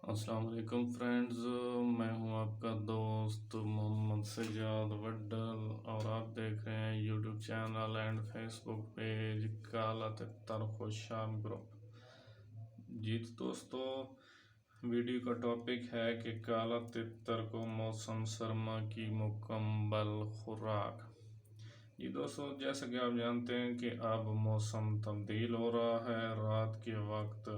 अस्सलाम वालेकुम फ्रेंड्स। मैं हूं आपका दोस्त मोहम्मद सज्जाद वड्डल और आप देख रहे हैं YouTube channel and Facebook page काला तितर खुशाम ग्रुप। जी तो दोस्तों, वीडियो का टॉपिक है कि काला तितर को मौसम सरमा की मुकम्मल खुराक। जी दोस्तों, जैसा कि आप जानते हैं कि अब मौसम तब्दील हो रहा है। रात के वक्त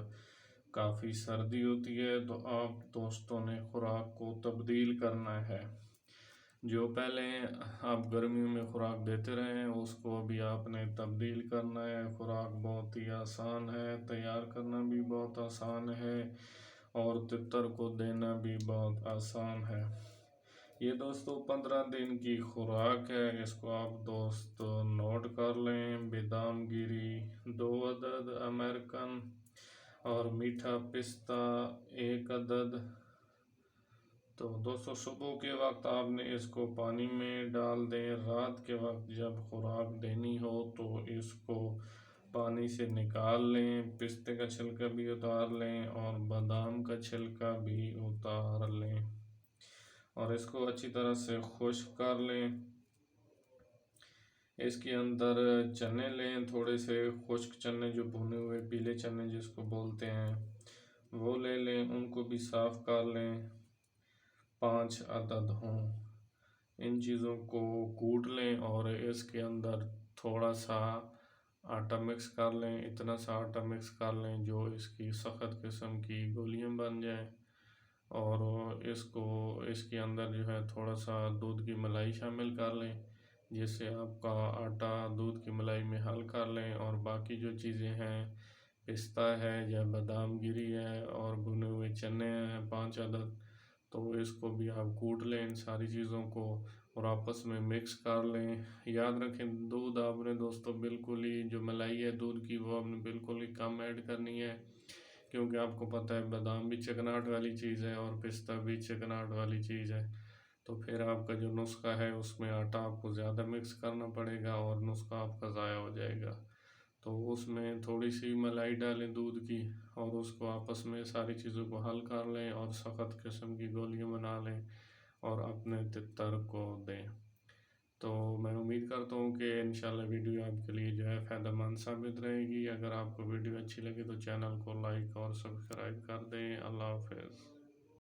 काफ़ी सर्दी होती है, तो आप दोस्तों ने खुराक को तब्दील करना है। जो पहले आप गर्मियों में खुराक देते रहे हैं उसको अभी आपने तब्दील करना है। खुराक बहुत ही आसान है, तैयार करना भी बहुत आसान है और तितर को देना भी बहुत आसान है। ये दोस्तों 15 दिन की खुराक है। इसको आप दोस्त नोट कर लें। बादाम गिरी 2 अदद अमेरिकन और मीठा पिस्ता 1 अदद। तो दोस्तों सुबह के वक्त आपने इसको पानी में डाल दें। रात के वक्त जब खुराक देनी हो तो इसको पानी से निकाल लें। पिस्ते का छिलका भी उतार लें और बादाम का छिलका भी उतार लें और इसको अच्छी तरह से खुश्क कर लें। इसके अंदर चने लें, थोड़े से खुश्क चने, जो भुने हुए पीले चने जिसको बोलते हैं, वो ले लें। उनको भी साफ़ कर लें, 5 अदद हों। इन चीज़ों को कूट लें और इसके अंदर थोड़ा सा आटा मिक्स कर लें। इतना सा आटा मिक्स कर लें जो इसकी सख्त किस्म की गोलियां बन जाएं। और इसके अंदर जो है थोड़ा सा दूध की मलाई शामिल कर लें, जिससे आपका आटा दूध की मलाई में हल कर लें। और बाकी जो चीज़ें हैं, पिस्ता है या बादाम गिरी है और भुने हुए चने हैं 5 अदद, तो इसको भी आप कूट लें इन सारी चीज़ों को और आपस में मिक्स कर लें। याद रखें, दूध आपने दोस्तों बिल्कुल ही, जो मलाई है दूध की, वो आपने बिल्कुल ही कम ऐड करनी है, क्योंकि आपको पता है बादाम भी चिकनाहट वाली चीज़ है और पिस्ता भी चिकनाहट वाली चीज़ है। तो फिर आपका जो नुस्खा है उसमें आटा आपको ज़्यादा मिक्स करना पड़ेगा और नुस्खा आपका ज़ाया हो जाएगा। तो उसमें थोड़ी सी मलाई डालें दूध की और उसको आपस में सारी चीज़ों को हल कर लें और सख्त किस्म की गोलियां बना लें और अपने तितर को दें। तो मैं उम्मीद करता हूँ कि इंशाल्लाह वीडियो आपके लिए जो है फ़ायदेमंद साबित रहेगी। अगर आपको वीडियो अच्छी लगे तो चैनल को लाइक और सब्सक्राइब कर दें। अल्लाह हाफ़िज़।